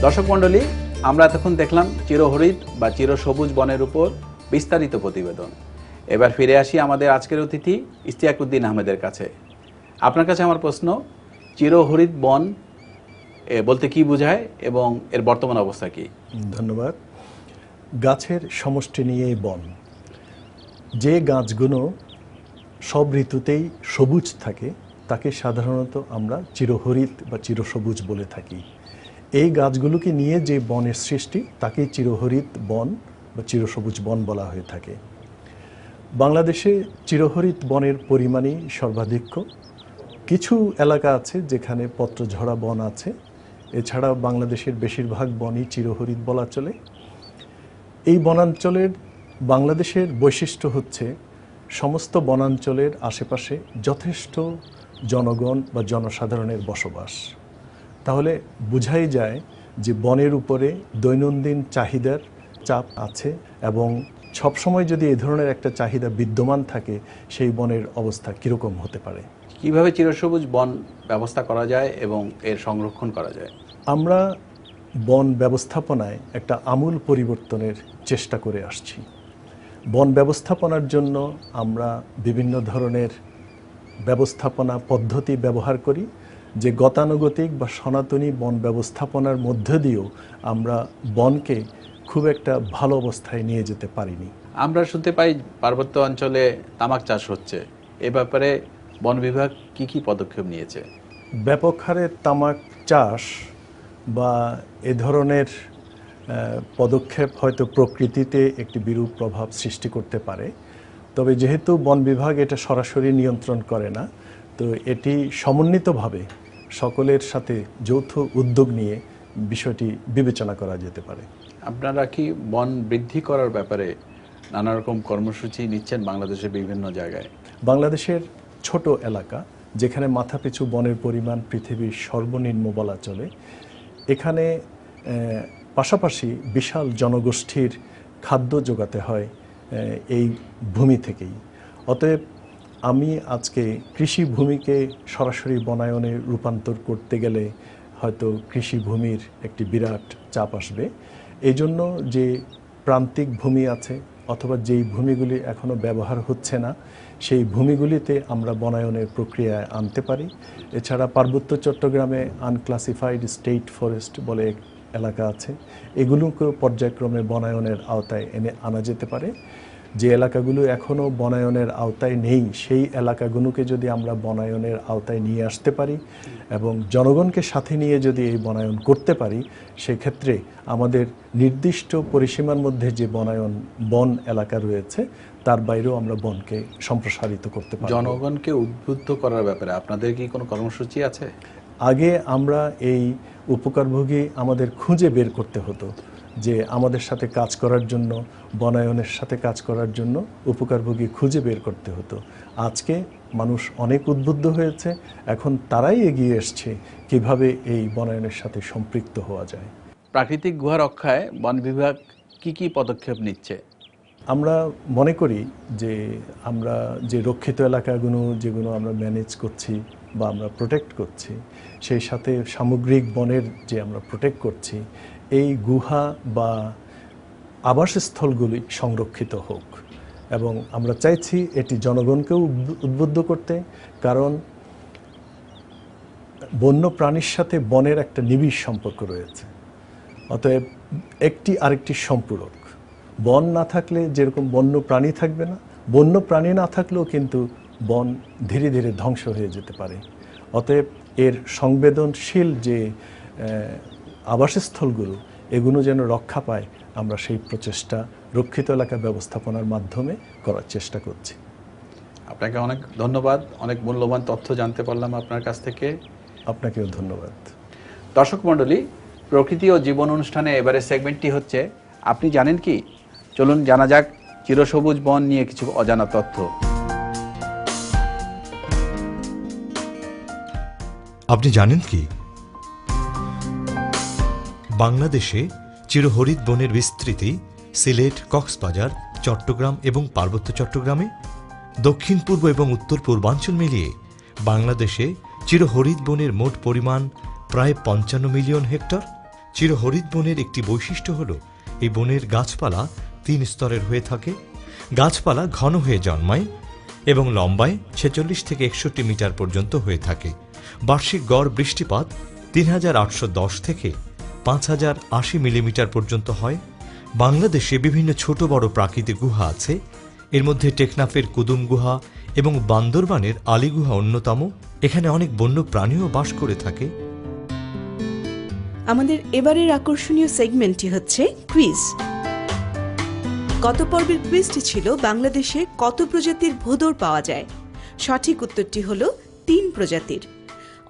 দর্শক মণ্ডলী, আমরা এতক্ষণ দেখলাম চিরহরিত বা চিরসবুজ বনের উপর বিস্তারিত প্রতিবেদন। এবার ফিরে আসি আমাদের আজকের অতিথি ইশতিয়াকুদ্দিন আহমেদের কাছে। আপনার কাছে আমার প্রশ্ন, চিরহরিত বন বলতে কি বোঝায় এবং এর বর্তমান অবস্থা কি? ধন্যবাদ। গাছের সমষ্টি নিয়েই বন। যে গাছগুলো সব ঋতুতেই সবুজ থাকে তাকে সাধারণত আমরা চিরহরিত বা চিরসবুজ বলে থাকি। এই গাছগুলোকে নিয়ে যে বনের সৃষ্টি তাকে চিরহরিত বন বা চিরসবুজ বন বলা হয়ে থাকে। বাংলাদেশে চিরহরিত বনের পরিমাণই সর্বাধিক। কিছু এলাকা আছে যেখানে পত্রঝরা বন আছে, এছাড়া বাংলাদেশের বেশিরভাগ বনই চিরহরিত বলা চলে। এই বনাঞ্চলের বাংলাদেশের বৈশিষ্ট্য হচ্ছে সমস্ত বনাঞ্চলের আশেপাশে যথেষ্ট জনগণ বা জনসাধারণের বসবাস। তাহলে বোঝাই যায় যে বনের উপরে দৈনন্দিন চাহিদার চাপ আছে এবং সবসময় যদি এই ধরনের একটা চাহিদা বিদ্যমান থাকে সেই বনের অবস্থা কীরকম হতে পারে। কিভাবে চিরসবুজ বন ব্যবস্থা করা যায় এবং এর সংরক্ষণ করা যায়? আমরা বন ব্যবস্থাপনায় একটা আমূল পরিবর্তনের চেষ্টা করে আসছি। বন ব্যবস্থাপনার জন্য আমরা বিভিন্ন ধরনের ব্যবস্থাপনা পদ্ধতি ব্যবহার করি, যে গতানুগতিক বা সনাতনী বন ব্যবস্থাপনার মধ্য দিয়েও আমরা বনকে খুব একটা ভালো অবস্থায় নিয়ে যেতে পারিনি। আমরা শুনতে পাই পার্বত্য অঞ্চলে তামাক চাষ হচ্ছে, এ ব্যাপারে বন বিভাগ কি কি পদক্ষেপ নিয়েছে? ব্যাপক হারে তামাক চাষ বা এ ধরনের পদক্ষেপ হয়তো প্রকৃতিতে একটি বিরূপ প্রভাব সৃষ্টি করতে পারে, তবে যেহেতু বন বিভাগ এটা সরাসরি নিয়ন্ত্রণ করে না, তো এটি সমন্বিতভাবে সকলের সাথে যৌথ উদ্যোগ নিয়ে বিষয়টি বিবেচনা করা যেতে পারে। আপনারা কি বন বৃদ্ধি করার ব্যাপারে নানা রকম কর্মসূচি নিচ্ছেন বাংলাদেশের বিভিন্ন জায়গায়? বাংলাদেশের ছোট এলাকা যেখানে মাথাপিছু বনের পরিমাণ পৃথিবীর সর্বনিম্ন বলা চলে, এখানে পাশাপাশি বিশাল জনগোষ্ঠীর খাদ্য যোগাতে হয় এই ভূমি থেকেই। অতএব আমি আজকে কৃষি ভূমিকে সরাসরি বনায়নে রূপান্তর করতে গেলে হয়তো কৃষি ভূমির একটি বিরাট চাপ আসবে। এই জন্য যে প্রান্তিক ভূমি আছে অথবা যেই ভূমিগুলি এখনও ব্যবহার হচ্ছে না সেই ভূমিগুলিতে আমরা বনায়নের প্রক্রিয়ায় আনতে পারি। এছাড়া পার্বত্য চট্টগ্রামে আনক্লাসিফাইড স্টেট ফরেস্ট বলে এলাকা আছে, এগুলোকেও পর্যায়ক্রমে বনায়নের আওতায় এনে আনা যেতে পারে। যে এলাকাগুলো এখনও বনায়নের আওতায় নেই সেই এলাকাগুলোকে যদি আমরা বনায়নের আওতায় নিয়ে আসতে পারি এবং জনগণকে সাথে নিয়ে যদি এই বনায়ন করতে পারি, সেক্ষেত্রে আমাদের নির্দিষ্ট পরিসীমার মধ্যে যে বন এলাকা রয়েছে তার বাইরেও আমরা বনকে সম্প্রসারিত করতে পারি। জনগণকে উদ্বুদ্ধ করার ব্যাপারে আপনাদের কি কোনো কর্মসূচি আছে? আগে আমরা এই উপকারভোগী আমাদের খুঁজে বের করতে হতো, যে আমাদের সাথে কাজ করার জন্য, বনায়নের সাথে কাজ করার জন্য উপকারভোগী খুঁজে বের করতে হতো। আজকে মানুষ অনেক উদ্বুদ্ধ হয়েছে, এখন তারাই এগিয়ে এসছে কিভাবে এই বনায়নের সাথে সম্পৃক্ত হওয়া যায়। প্রাকৃতিক গুহা রক্ষায় বন বিভাগ কি কি পদক্ষেপ নিচ্ছে? আমরা মনে করি যে আমরা যে রক্ষিত এলাকাগুলো যেগুলো আমরা ম্যানেজ করছি বা আমরা প্রোটেক্ট করছি, সেই সাথে সামগ্রিক বনের যে আমরা প্রোটেক্ট করছি, এই গুহা বা আবাসস্থলগুলি সংরক্ষিত হোক। এবং আমরা চাইছি এটি জনগণকেও উদ্বুদ্ধ করতে, কারণ বন্য প্রাণীর সাথে বনের একটা নিবিড় সম্পর্ক রয়েছে। অতএব একটি আরেকটি সম্পূরক। বন না থাকলে যেরকম বন্য প্রাণী থাকবে না, বন্য প্রাণী না থাকলেও কিন্তু বন ধীরে ধীরে ধ্বংস হয়ে যেতে পারে। অতএব এর সংবেদনশীল যে আবাসস্থলগুলো এগুলো যেন রক্ষা পায়, আমরা সেই প্রচেষ্টা রক্ষিত এলাকা ব্যবস্থাপনার মাধ্যমে করার চেষ্টা করছি। আপনাকে অনেক ধন্যবাদ, অনেক মূল্যবান তথ্য জানতে পারলাম আপনার কাছ থেকে। আপনাকেও ধন্যবাদ। দর্শক মণ্ডলী, প্রকৃতি ও জীবন অনুষ্ঠানে এবারে সেগমেন্টটি হচ্ছে আপনি জানেন কি। চলুন জানা যাক চিরসবুজ বন নিয়ে কিছু অজানা তথ্য। আপনি জানেন কি বাংলাদেশে চিরহরিত বনের বিস্তৃতি সিলেট, কক্সবাজার, চট্টগ্রাম এবং পার্বত্য চট্টগ্রামে, দক্ষিণ পূর্ব এবং উত্তর পূর্বাঞ্চল মিলিয়ে বাংলাদেশে চিরহরিত বনের মোট পরিমাণ প্রায় ৫৫ মিলিয়ন হেক্টর। চিরহরিৎ বনের একটি বৈশিষ্ট্য হল এই বনের গাছপালা 3 স্তরের হয়ে থাকে। গাছপালা ঘন হয়ে জন্মায় এবং লম্বায় 46 থেকে 61 মিটার পর্যন্ত হয়ে থাকে। বার্ষিক গড় বৃষ্টিপাত 3810 থেকে 5080 মিলিমিটার পর্যন্ত হয়। বাংলাদেশে বিভিন্ন ছোট বড় প্রাকৃতিক গুহা আছে। এর মধ্যে টেকনাফের কুদুম গুহা এবং বান্দরবানের আলী গুহা অন্যতম। এখানে অনেক বন্য প্রাণীও বাস করে থাকে। আমাদের এবারের আকর্ষণীয় সেগমেন্টটি হচ্ছে কুইজ। গত পর্বের কুইজটি ছিল বাংলাদেশে কত প্রজাতির ভোঁদড় পাওয়া যায়। সঠিক উত্তরটি হল 3 প্রজাতির।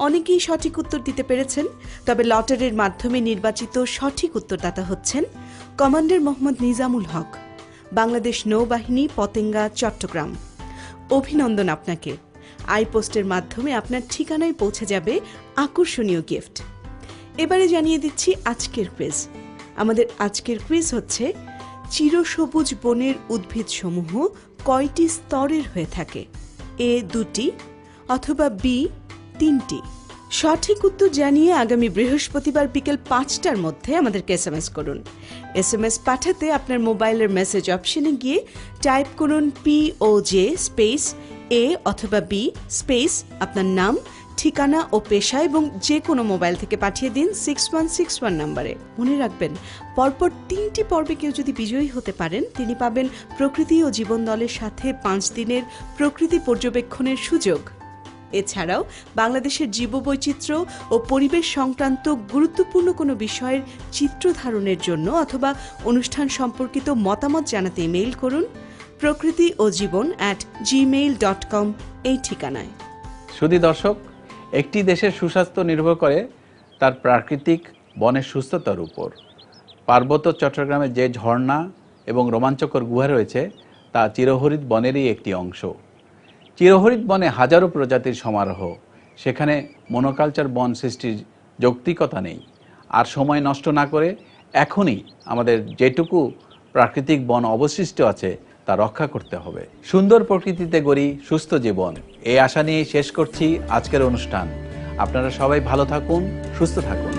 অনেকেই সঠিক উত্তর দিতে পেরেছেন, তবে লটারির মাধ্যমে নির্বাচিত সঠিক উত্তরদাতা হচ্ছেন কমান্ডার মোহাম্মদ নিজামুল হক, বাংলাদেশ নৌবাহিনী, পতেঙ্গা, চট্টগ্রাম। অভিনন্দন আপনাকে। আইপোস্টের মাধ্যমে আপনার ঠিকানায় পৌঁছে যাবে আকর্ষণীয় গিফট। এবারে জানিয়ে দিচ্ছি আজকের কুইজ। আমাদের আজকের কুইজ হচ্ছে চিরসবুজ বনের উদ্ভিদসমূহ কয়টি স্তরের হয়ে থাকে? এ 2টি অথবা বি 3টি? সঠিক উত্তর জানিয়ে আগামী বৃহস্পতিবার বিকেল 5টার মধ্যে আমাদেরকে SMS করুন। SMS পাঠাতে আপনার মোবাইলের মেসেজ অপশনে গিয়ে টাইপ করুন POJ স্পেস A অথবা B স্পেস আপনার নাম, ঠিকানা ও পেশা এবং যে কোনো মোবাইল থেকে পাঠিয়ে দিন 6161 নম্বরে। মনে রাখবেন, পরপর 3টি পর্বে কেউ যদি বিজয়ী হতে পারেন, তিনি পাবেন প্রকৃতি ও জীবন দলের সাথে 5 দিনের প্রকৃতি পর্যবেক্ষণের সুযোগ। এছাড়াও বাংলাদেশের জীববৈচিত্র্য ও পরিবেশ সংক্রান্ত গুরুত্বপূর্ণ কোনো বিষয়ের চিত্র ধারণের জন্য অথবা অনুষ্ঠান সম্পর্কিত মতামত জানাতে ইমেইল করুন প্রকৃতি ও জীবন@gmail.com এই ঠিকানায়। শুধু দর্শক, একটি দেশের সুস্বাস্থ্য নির্ভর করে তার প্রাকৃতিক বনের সুস্থতার উপর। পার্বত্য চট্টগ্রামে যে ঝর্ণা এবং রোমাঞ্চকর গুহা রয়েছে তা চিরহরিৎ বনেরই একটি অংশ। চিরহরিৎ বনে হাজারো প্রজাতির সমারোহ। সেখানে মনোকালচার বন সৃষ্টির যৌক্তিকতা নেই। আর সময় নষ্ট না করে এখনই আমাদের যেটুকু প্রাকৃতিক বন অবশিষ্ট আছে তা রক্ষা করতে হবে। সুন্দর প্রকৃতিতে গড়ি সুস্থ জীবন, এই আশা নিয়ে শেষ করছি আজকের অনুষ্ঠান। আপনারা সবাই ভালো থাকুন, সুস্থ থাকুন।